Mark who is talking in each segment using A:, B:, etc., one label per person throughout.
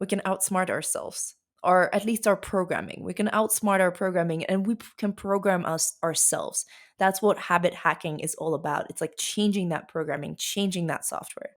A: we can outsmart ourselves, or at least our programming. We can outsmart our programming and can program us ourselves. That's what habit hacking is all about. It's like changing that programming, changing that software.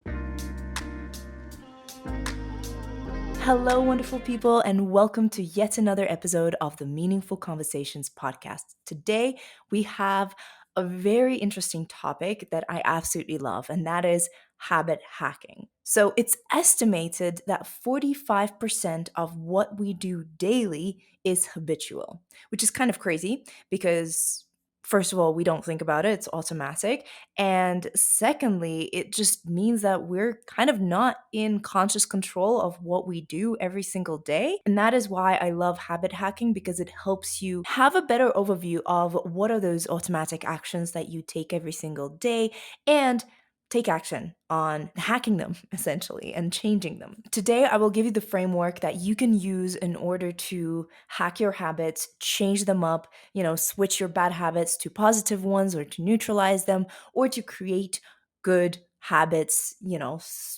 A: Hello, wonderful people, and welcome to yet another episode of the Meaningful Conversations podcast. Today, we have a very interesting topic that I absolutely love, and that is habit hacking. So, it's estimated that 45% of what we do daily is habitual, which is kind of crazy because, first of all, we don't think about it, it's automatic. And secondly, it just means that we're kind of not in conscious control of what we do every single day. And that is why I love habit hacking, because it helps you have a better overview of what are those automatic actions that you take every single day and take action on hacking them essentially and changing them. Today, I will give you the framework that you can use in order to hack your habits, change them up, switch your bad habits to positive ones or to neutralize them or to create good habits,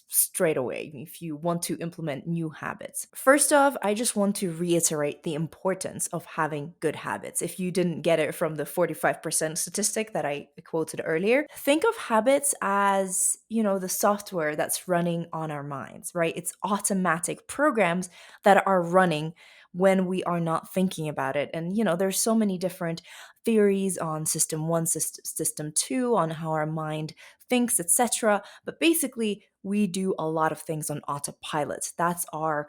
A: straight away if you want to implement new habits. First off, I just want to reiterate the importance of having good habits. If you didn't get it from the 45% statistic that I quoted earlier, think of habits as, the software that's running on our minds, right? It's automatic programs that are running when we are not thinking about it. And, there's so many different theories on system one, system two, on how our mind thinks, etc. But basically, we do a lot of things on autopilot. That's our,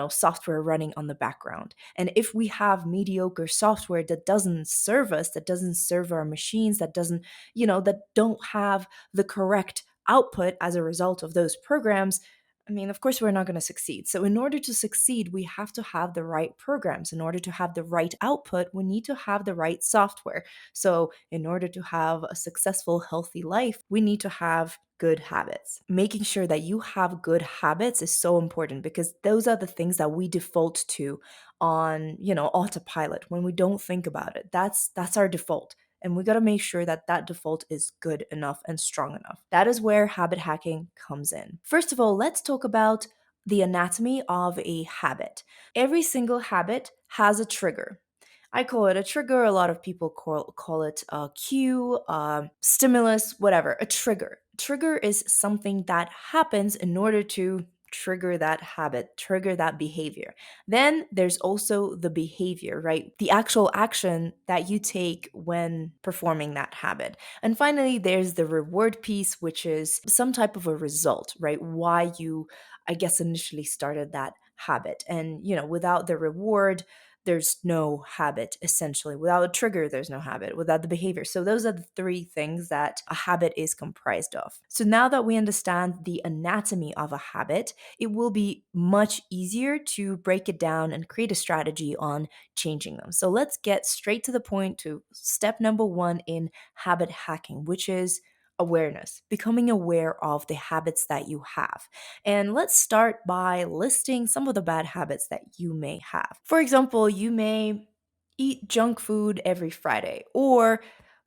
A: software running on the background. And if we have mediocre software that doesn't serve us, that doesn't serve our machines, that doesn't, that don't have the correct output as a result of those programs, I mean, of course, we're not going to succeed. So, in order to succeed, we have to have the right programs. In order to have the right output, we need to have the right software. So, in order to have a successful, healthy life, we need to have good habits. Making sure that you have good habits is so important because those are the things that we default to on, autopilot when we don't think about it. That's our default. And we got to make sure that that default is good enough and strong enough. That is where habit hacking comes in. First of all, let's talk about the anatomy of a habit. Every single habit has a trigger. I call it a trigger. A lot of people call it a cue, stimulus, whatever, a trigger. Trigger is something that happens in order to trigger that habit, trigger that behavior. Then there's also the behavior, right? The actual action that you take when performing that habit. And finally, there's the reward piece, which is some type of a result, right? Why you, I guess, initially started that habit. And, without the reward, there's no habit essentially. Without a trigger, there's no habit. Without the behavior. So, those are the three things that a habit is comprised of. So, now that we understand the anatomy of a habit, it will be much easier to break it down and create a strategy on changing them. So, let's get straight to the point to step number one in habit hacking, which is awareness, becoming aware of the habits that you have. And let's start by listing some of the bad habits that you may have. For example, you may eat junk food every Friday, or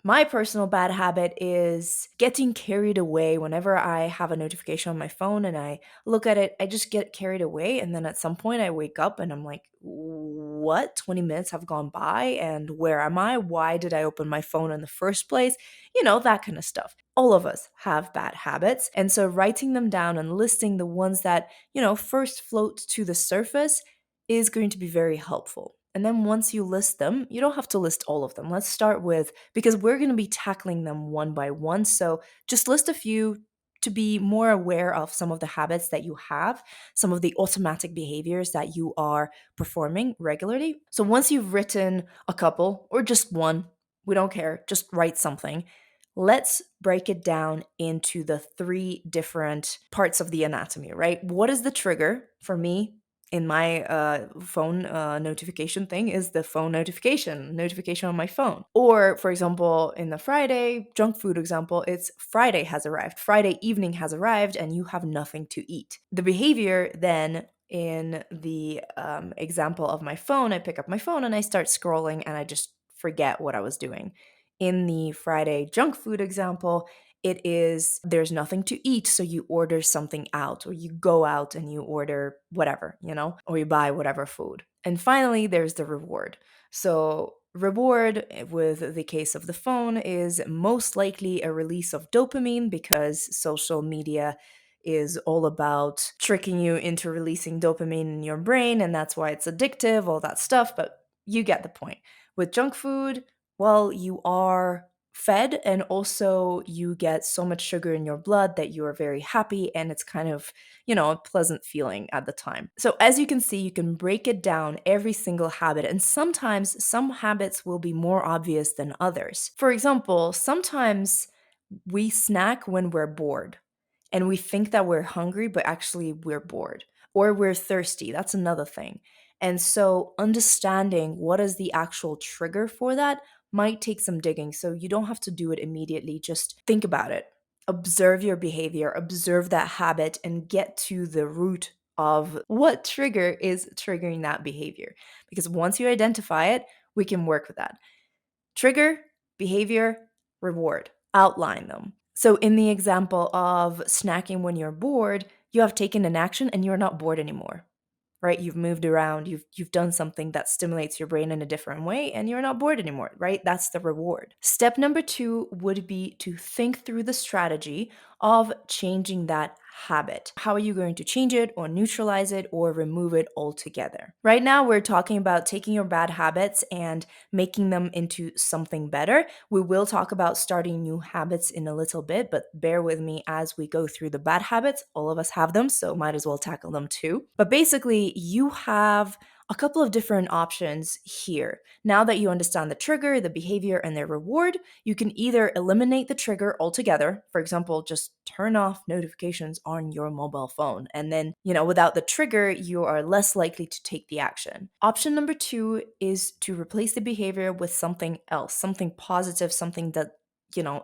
A: my personal bad habit is getting carried away whenever I have a notification on my phone and I look at it. I just get carried away. And then at some point, I wake up and I'm like, what? 20 minutes have gone by. And where am I? Why did I open my phone in the first place? That kind of stuff. All of us have bad habits. And so writing them down and listing the ones that, first float to the surface is going to be very helpful. And then once you list them, you don't have to list all of them. Let's start with, because we're going to be tackling them one by one. So just list a few to be more aware of some of the habits that you have, some of the automatic behaviors that you are performing regularly. So once you've written a couple or just one, we don't care, just write something. Let's break it down into the three different parts of the anatomy, right? What is the trigger? For me, in my phone notification thing is the phone notification on my phone. Or, for example, in the Friday junk food example, it's Friday has arrived. Friday evening has arrived and you have nothing to eat. The behavior then in the example of my phone, I pick up my phone and I start scrolling and I just forget what I was doing. In the Friday junk food example, it is there's nothing to eat, so you order something out, or you go out and you order whatever, or you buy whatever food. And finally, there's the reward. So, reward with the case of the phone is most likely a release of dopamine because social media is all about tricking you into releasing dopamine in your brain, and that's why it's addictive, all that stuff. But you get the point. With junk food, well, you are fed, and also you get so much sugar in your blood that you are very happy, and it's kind of, a pleasant feeling at the time. So, as you can see, you can break it down every single habit, and sometimes some habits will be more obvious than others. For example, sometimes we snack when we're bored and we think that we're hungry, but actually we're bored or we're thirsty. That's another thing. And so understanding what is the actual trigger for that might take some digging. So you don't have to do it immediately. Just think about it. Observe your behavior, observe that habit, and get to the root of what trigger is triggering that behavior. Because once you identify it, we can work with that. Trigger, behavior, reward. Outline them. So, in the example of snacking when you're bored, you have taken an action and you're not bored anymore, right? You've moved around, you've done something that stimulates your brain in a different way and you're not bored anymore, right? That's the reward. Step number 2 would be to think through the strategy of changing that habit. How are you going to change it or neutralize it or remove it altogether? Right now, we're talking about taking your bad habits and making them into something better. We will talk about starting new habits in a little bit, but bear with me as we go through the bad habits. All of us have them, so might as well tackle them too. But basically, you have a couple of different options here. Now that you understand the trigger, the behavior, and their reward, you can either eliminate the trigger altogether. For example, just turn off notifications on your mobile phone. And then, without the trigger, you are less likely to take the action. Option number 2 is to replace the behavior with something else, something positive, something that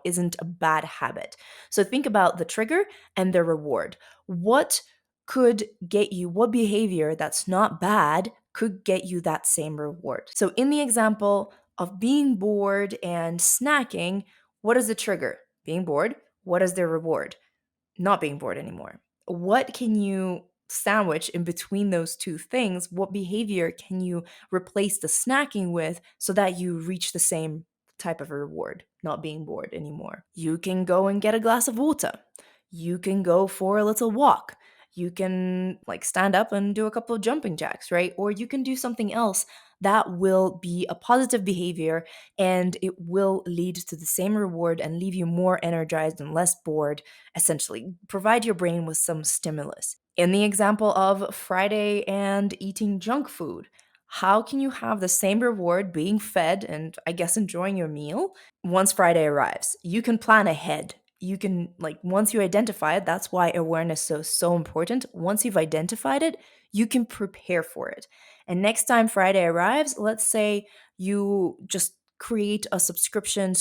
A: isn't a bad habit. So think about the trigger and the reward. What could get you, what behavior that's not bad could get you that same reward? So, in the example of being bored and snacking, what is the trigger? Being bored. What is the reward? Not being bored anymore. What can you sandwich in between those two things? What behavior can you replace the snacking with so that you reach the same type of reward, not being bored anymore? You can go and get a glass of water. You can go for a little walk. You can stand up and do a couple of jumping jacks, right? Or you can do something else that will be a positive behavior and it will lead to the same reward and leave you more energized and less bored. Essentially, provide your brain with some stimulus. In the example of Friday and eating junk food, how can you have the same reward being fed and I guess enjoying your meal once Friday arrives? You can plan ahead. You can, once you identify it, that's why awareness is so important. Once you've identified it, you can prepare for it. And next time Friday arrives, let's say you just create a subscription,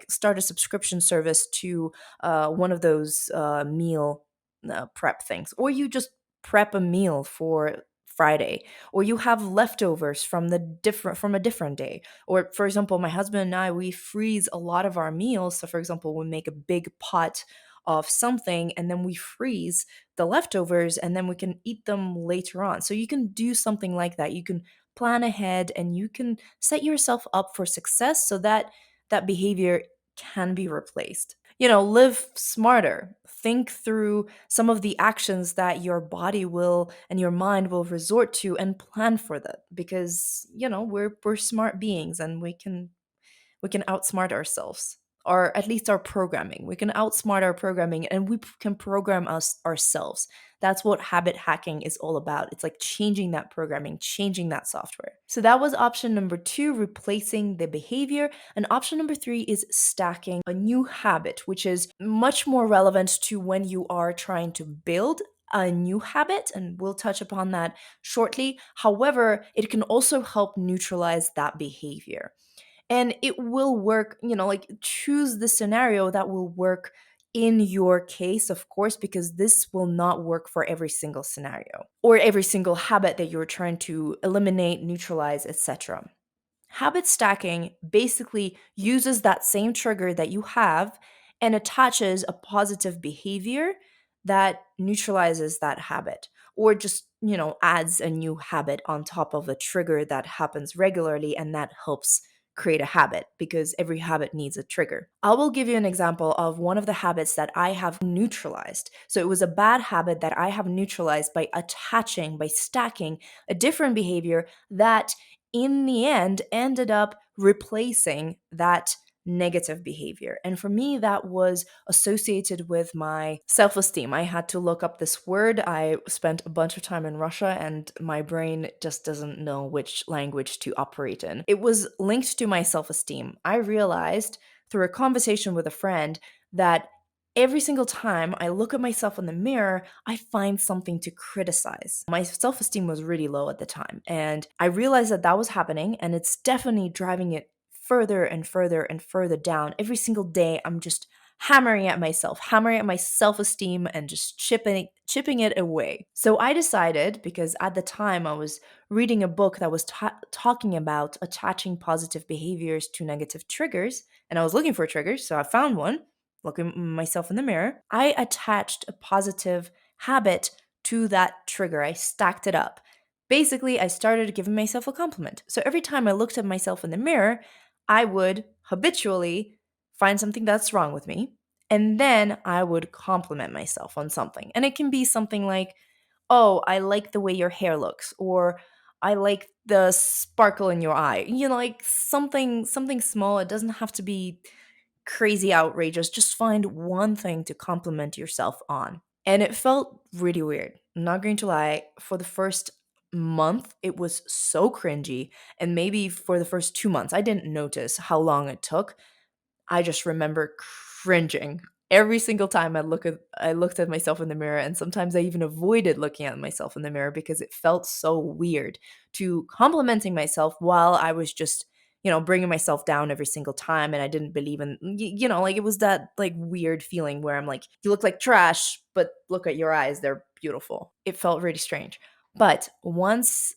A: start a subscription service to one of those meal prep things, or you just prep a meal for Friday, or you have leftovers from a different day. Or for example, my husband and I, we freeze a lot of our meals. So for example, we make a big pot of something and then we freeze the leftovers and then we can eat them later on. So you can do something like that. You can plan ahead and you can set yourself up for success so that that behavior can be replaced. Live smarter. Think through some of the actions that your body will and your mind will resort to and plan for that because, we're smart beings and we can outsmart ourselves, or at least our programming. We can outsmart our programming and we can program us ourselves. That's what habit hacking is all about. It's like changing that programming, changing that software. So that was option number 2, replacing the behavior. And option number 3 is stacking a new habit, which is much more relevant to when you are trying to build a new habit, and we'll touch upon that shortly. However, it can also help neutralize that behavior. And it will work, choose the scenario that will work in your case, of course, because this will not work for every single scenario or every single habit that you're trying to eliminate, neutralize, etc. Habit stacking basically uses that same trigger that you have and attaches a positive behavior that neutralizes that habit, or just, adds a new habit on top of a trigger that happens regularly, and that helps create a habit because every habit needs a trigger. I will give you an example of one of the habits that I have neutralized. So it was a bad habit that I have neutralized by attaching, by stacking a different behavior that in the end ended up replacing that negative behavior. And for me, that was associated with my self esteem. I had to look up this word. I spent a bunch of time in Russia, and my brain just doesn't know which language to operate in. It was linked to my self esteem. I realized through a conversation with a friend that every single time I look at myself in the mirror, I find something to criticize. My self esteem was really low at the time, and I realized that that was happening, and it's definitely driving it further and further and further down. Every single day, I'm just hammering at myself, hammering at my self esteem, and just chipping it away. So I decided, because at the time I was reading a book that was talking about attaching positive behaviors to negative triggers, and I was looking for triggers, so I found one. Looking at myself in the mirror, I attached a positive habit to that trigger. I stacked it up. Basically, I started giving myself a compliment. So every time I looked at myself in the mirror, I would habitually find something that's wrong with me, and then I would compliment myself on something. And it can be something like, oh, I like the way your hair looks, or I like the sparkle in your eye. Like something small. It doesn't have to be crazy outrageous. Just find one thing to compliment yourself on. And it felt really weird. I'm not going to lie. For the first month, it was so cringy. And maybe for the first 2 months, I didn't notice how long it took. I just remember cringing every single time I looked at myself in the mirror, and sometimes I even avoided looking at myself in the mirror because it felt so weird to complimenting myself while I was just, bringing myself down every single time, and I didn't believe in, like it was that like weird feeling where I'm like, you look like trash, but look at your eyes, they're beautiful. It felt really strange. But once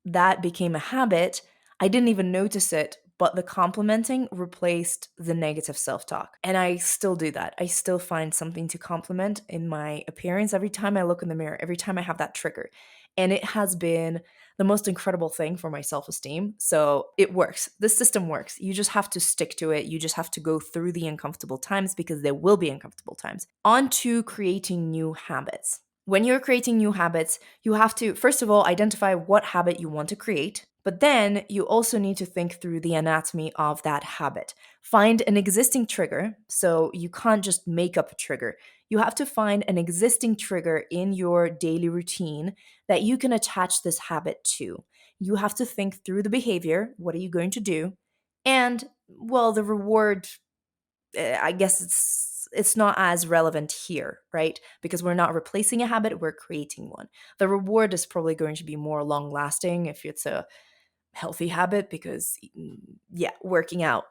A: that became a habit, I didn't even notice it, but the complimenting replaced the negative self talk. And I still do that. I still find something to compliment in my appearance every time I look in the mirror, every time I have that trigger. And it has been the most incredible thing for my self esteem. So it works. This system works. You just have to stick to it. You just have to go through the uncomfortable times, because there will be uncomfortable times. On to creating new habits. When you're creating new habits, you have to, first of all, identify what habit you want to create. But then you also need to think through the anatomy of that habit. Find an existing trigger. So you can't just make up a trigger. You have to find an existing trigger in your daily routine that you can attach this habit to. You have to think through the behavior. What are you going to do? And, well, the reward, I guess it's not as relevant here, right? Because we're not replacing a habit, we're creating one. The reward is probably going to be more long lasting if it's a healthy habit, because yeah, working out,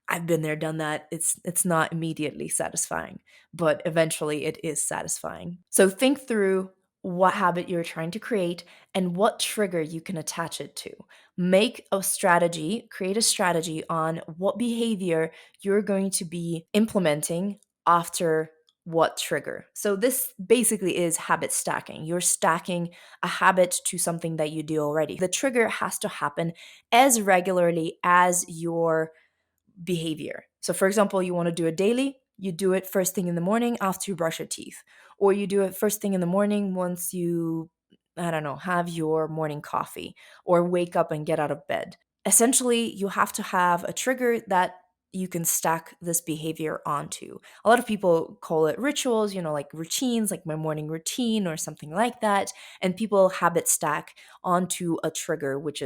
A: I've been there, done that. It's not immediately satisfying, but eventually it is satisfying. So think through what habit you're trying to create and what trigger you can attach it to. Make a strategy, create a strategy on what behavior you're going to be implementing after what trigger. So this basically is habit stacking. You're stacking a habit to something that you do already. The trigger has to happen as regularly as your behavior. So, for example, you want to do it daily, you do it first thing in the morning after you brush your teeth, or you do it first thing in the morning once you, I don't know, have your morning coffee, or wake up and get out of bed. Essentially, you have to have a trigger that you can stack this behavior onto. A lot of people call it rituals, like routines, like my morning routine or something like that. And people habit stack onto a trigger, which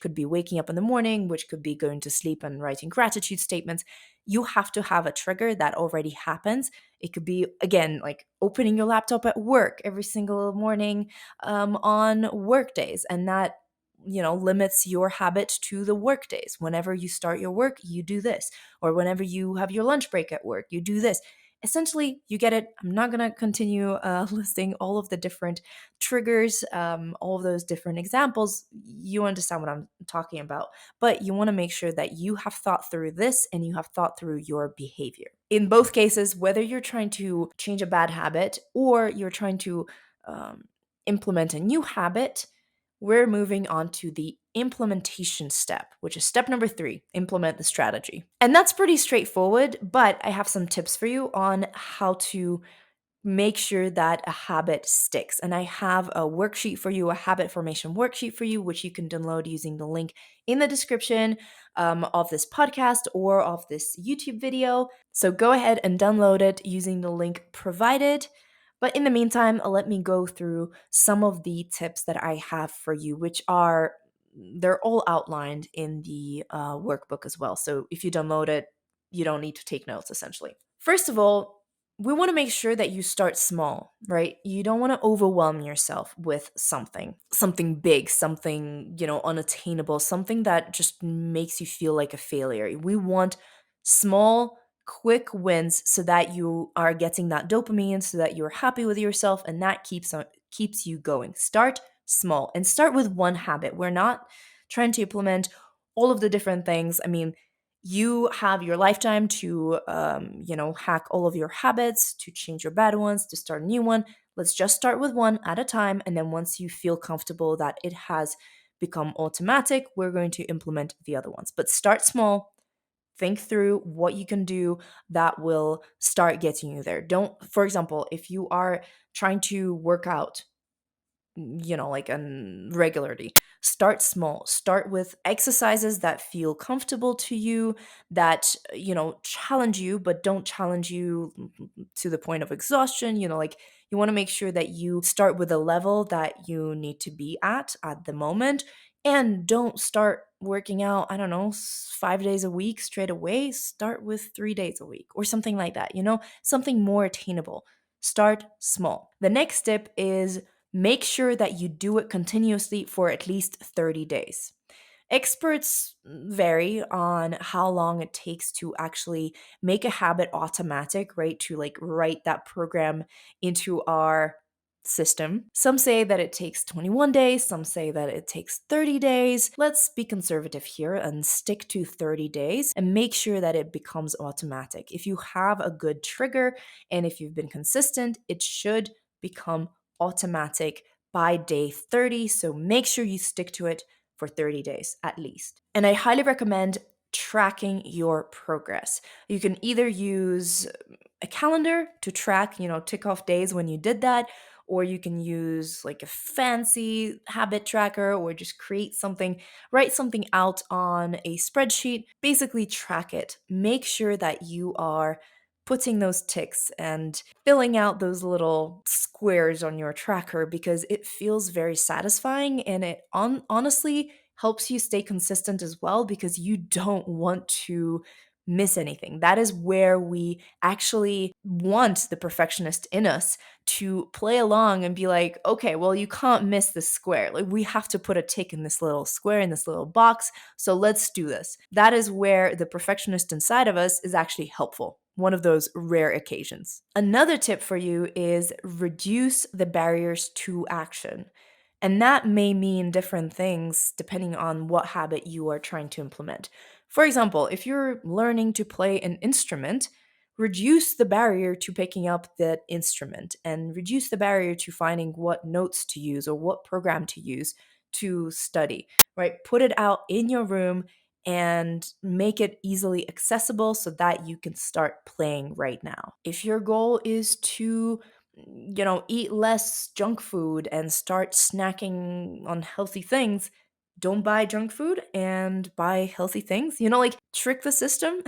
A: could be waking up in the morning, which could be going to sleep and writing gratitude statements. You have to have a trigger that already happens. It could be, again, like opening your laptop at work every single morning on work days, and that limits your habit to the work days. Whenever you start your work, you do this, or whenever you have your lunch break at work, you do this. Essentially, you get it. I'm not going to continue listing all of the different triggers, all of those different examples. You understand what I'm talking about. But you want to make sure that you have thought through this and you have thought through your behavior. In both cases, whether you're trying to change a bad habit or you're trying to um, implement a new habit, we're moving on to the implementation step, which is step number 3, implement the strategy. And that's pretty straightforward, but I have some tips for you on how to make sure that a habit sticks. And I have a worksheet for you, a habit formation worksheet for you, which you can download using the link in the description of this podcast or of this YouTube video. So go ahead and download it using the link provided. But in the meantime, let me go through some of the tips that I have for you, which are they're all outlined in the workbook as well. So if you download it, you don't need to take notes essentially. First of all, we want to make sure that you start small, right? You don't want to overwhelm yourself with something big, something, unattainable, something that just makes you feel like a failure. We want small, quick wins so that you are getting that dopamine, so that you're happy with yourself, and that keeps you going. Start small and start with one habit. We're not trying to implement all of the different things. I mean, you have your lifetime to hack all of your habits, to change your bad ones, to start a new one. Let's just start with one at a time, and then once you feel comfortable that it has become automatic, we're going to implement the other ones. But start small. Think through what you can do that will start getting you there. Don't, for example, if you are trying to work out, like regularly. Start small. Start with exercises that feel comfortable to you, that, challenge you, but don't challenge you to the point of exhaustion. Like you want to make sure that you start with a level that you need to be at the moment. And don't start working out, I don't know, 5 days a week straight away. Start with 3 days a week or something like that, something more attainable. Start small. The next step is make sure that you do it continuously for at least 30 days. Experts vary on how long it takes to actually make a habit automatic, right? To like write that program into our system. Some say that it takes 21 days, some say that it takes 30 days. Let's be conservative here and stick to 30 days and make sure that it becomes automatic. If you have a good trigger and if you've been consistent, it should become automatic by day 30. So make sure you stick to it for 30 days at least. And I highly recommend tracking your progress. You can either use a calendar to track, tick off days when you did that, or you can use like a fancy habit tracker or just create something, write something out on a spreadsheet, basically track it. Make sure that you are putting those ticks and filling out those little squares on your tracker because it feels very satisfying and it honestly helps you stay consistent as well because you don't want to miss anything. That is where we actually want the perfectionist in us to play along and be like, okay, well, you can't miss this square. Like, we have to put a tick in this little square, in this little box. So let's do this. That is where the perfectionist inside of us is actually helpful. One of those rare occasions. Another tip for you is reduce the barriers to action. And that may mean different things depending on what habit you are trying to implement. For example, if you're learning to play an instrument, reduce the barrier to picking up that instrument and reduce the barrier to finding what notes to use or what program to use to study, right? Put it out in your room and make it easily accessible so that you can start playing right now. If your goal is to eat less junk food and start snacking on healthy things, don't buy junk food and buy healthy things. Like trick the system.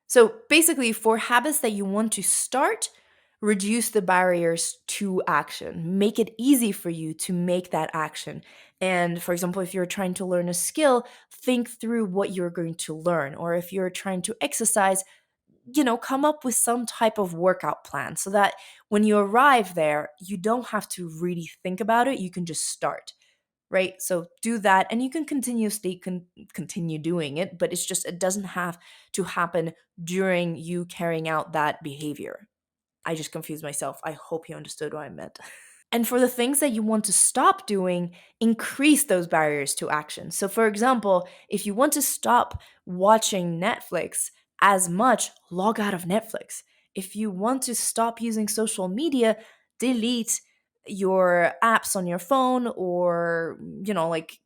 A: So basically, for habits that you want to start, reduce the barriers to action. Make it easy for you to make that action. And for example, if you're trying to learn a skill, think through what you're going to learn. Or if you're trying to exercise, come up with some type of workout plan so that when you arrive there, you don't have to really think about it. You can just start, right? So do that and you can continuously continue doing it, but it doesn't have to happen during you carrying out that behavior. I just confused myself. I hope you understood what I meant. And for the things that you want to stop doing, increase those barriers to action. So, for example, if you want to stop watching Netflix as much, log out of Netflix. If you want to stop using social media, delete your apps on your phone, or, like,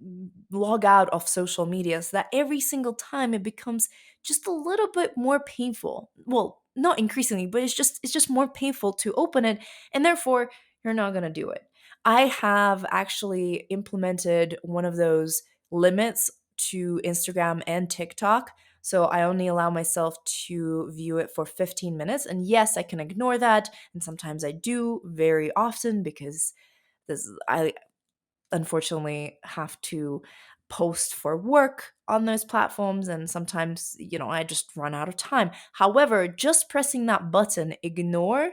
A: log out of social media, so that every single time it becomes just a little bit more painful. Well, not increasingly, but it's just more painful to open it, and therefore you're not going to do it. I have actually implemented one of those limits to Instagram and TikTok. So I only allow myself to view it for 15 minutes. And yes, I can ignore that. And sometimes I do, very often, because I unfortunately have to post for work on those platforms, and sometimes, I just run out of time. However, just pressing that button, ignore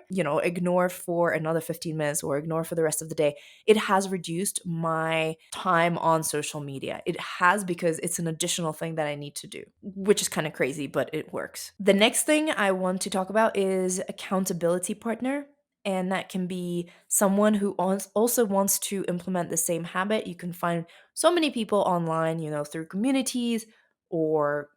A: for another 15 minutes or ignore for the rest of the day, it has reduced my time on social media. It has, because it's an additional thing that I need to do, which is kind of crazy, but it works. The next thing I want to talk about is accountability partner, and that can be someone who also wants to implement the same habit. You can find so many people online, through communities, or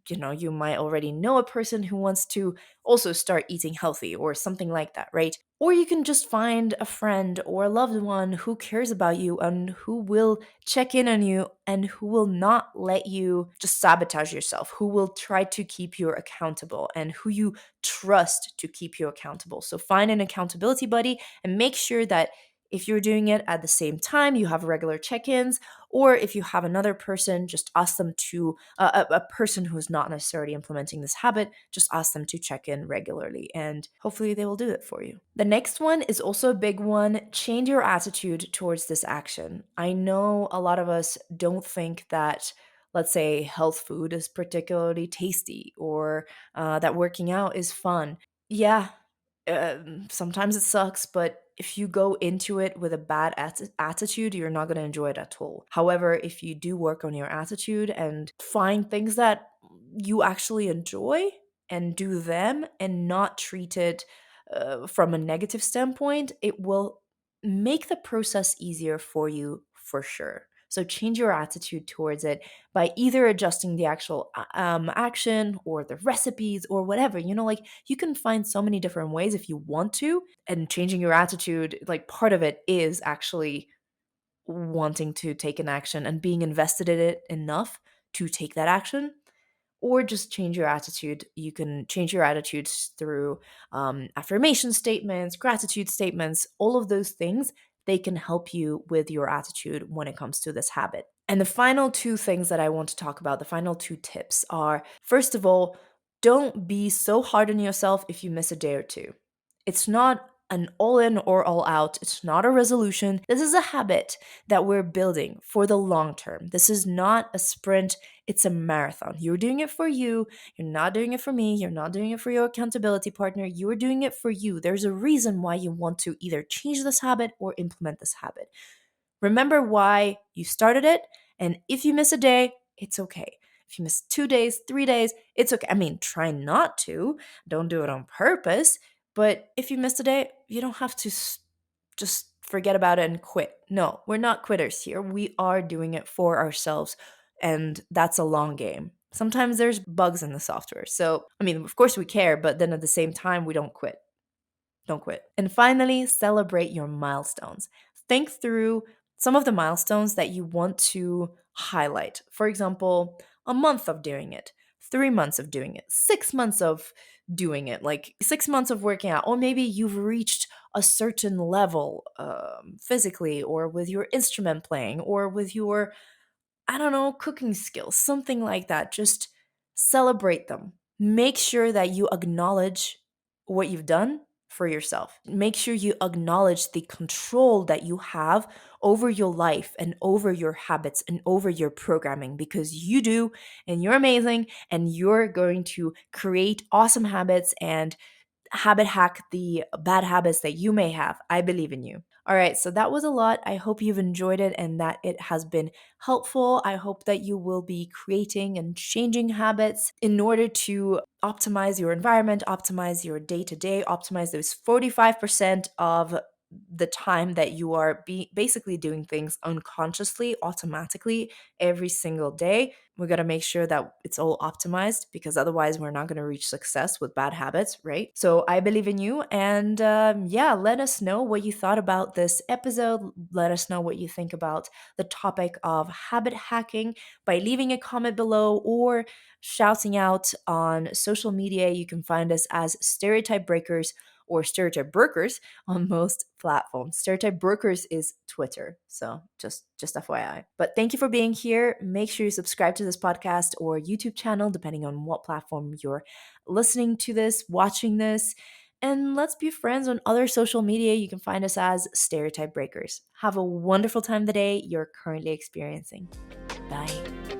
A: you might already know a person who wants to also start eating healthy or something like that, right? Or you can just find a friend or a loved one who cares about you and who will check in on you and who will not let you just sabotage yourself, who will try to keep you accountable and who you trust to keep you accountable. So find an accountability buddy and make sure that if you're doing it at the same time, you have regular check ins, or if you have another person, just ask them to, a person who's not necessarily implementing this habit, just ask them to check in regularly, and hopefully they will do it for you. The next one is also a big one: change your attitude towards this action. I know a lot of us don't think that, let's say, health food is particularly tasty, or that working out is fun. Yeah, sometimes it sucks, but if you go into it with a bad attitude, you're not going to enjoy it at all. However, if you do work on your attitude and find things that you actually enjoy and do them and not treat it from a negative standpoint, it will make the process easier for you for sure. So change your attitude towards it by either adjusting the actual action or the recipes or whatever. Like, you can find so many different ways if you want to, and changing your attitude, like, part of it is actually wanting to take an action and being invested in it enough to take that action. Or just change your attitude. You can change your attitudes through affirmation statements, gratitude statements, all of those things. They can help you with your attitude when it comes to this habit. And the final two things that I want to talk about, the final two tips are: first of all, don't be so hard on yourself if you miss a day or two. It's not an all in or all out. It's not a resolution. This is a habit that we're building for the long term. This is not a sprint, it's a marathon. You're doing it for you. You're not doing it for me. You're not doing it for your accountability partner. You're doing it for you. There's a reason why you want to either change this habit or implement this habit. Remember why you started it. And if you miss a day, it's okay. If you miss 2 days, 3 days, it's okay. I mean, try not to. Don't do it on purpose. But if you miss a day, you don't have to just forget about it and quit. No, we're not quitters here. We are doing it for ourselves. And that's a long game. Sometimes there's bugs in the software. So, I mean, of course we care, but then at the same time, we don't quit. Don't quit. And finally, celebrate your milestones. Think through some of the milestones that you want to highlight. For example, a month of doing it, 3 months of doing it, 6 months of doing it, like 6 months of working out, or maybe you've reached a certain level physically, or with your instrument playing, or with your, I don't know, cooking skills, something like that. Just celebrate them. Make sure that you acknowledge what you've done for yourself. Make sure you acknowledge the control that you have over your life and over your habits and over your programming, because you do, and you're amazing, and you're going to create awesome habits and habit hack the bad habits that you may have. I believe in you. All right, so that was a lot. I hope you've enjoyed it and that it has been helpful. I hope that you will be creating and changing habits in order to optimize your environment, optimize your day to day, optimize those 45% of the time that you are basically doing things unconsciously, automatically every single day. We got to make sure that it's all optimized because otherwise we're not going to reach success with bad habits, right? So I believe in you. And yeah, let us know what you thought about this episode. Let us know what you think about the topic of habit hacking by leaving a comment below or shouting out on social media. You can find us as Stereotype Breakers or Stereotype Brokers on most platforms. Stereotype Brokers is Twitter. So just FYI. But thank you for being here. Make sure you subscribe to this podcast or YouTube channel, depending on what platform you're listening to this, watching this. And let's be friends on other social media. You can find us as Stereotype Breakers. Have a wonderful time the day you're currently experiencing. Bye.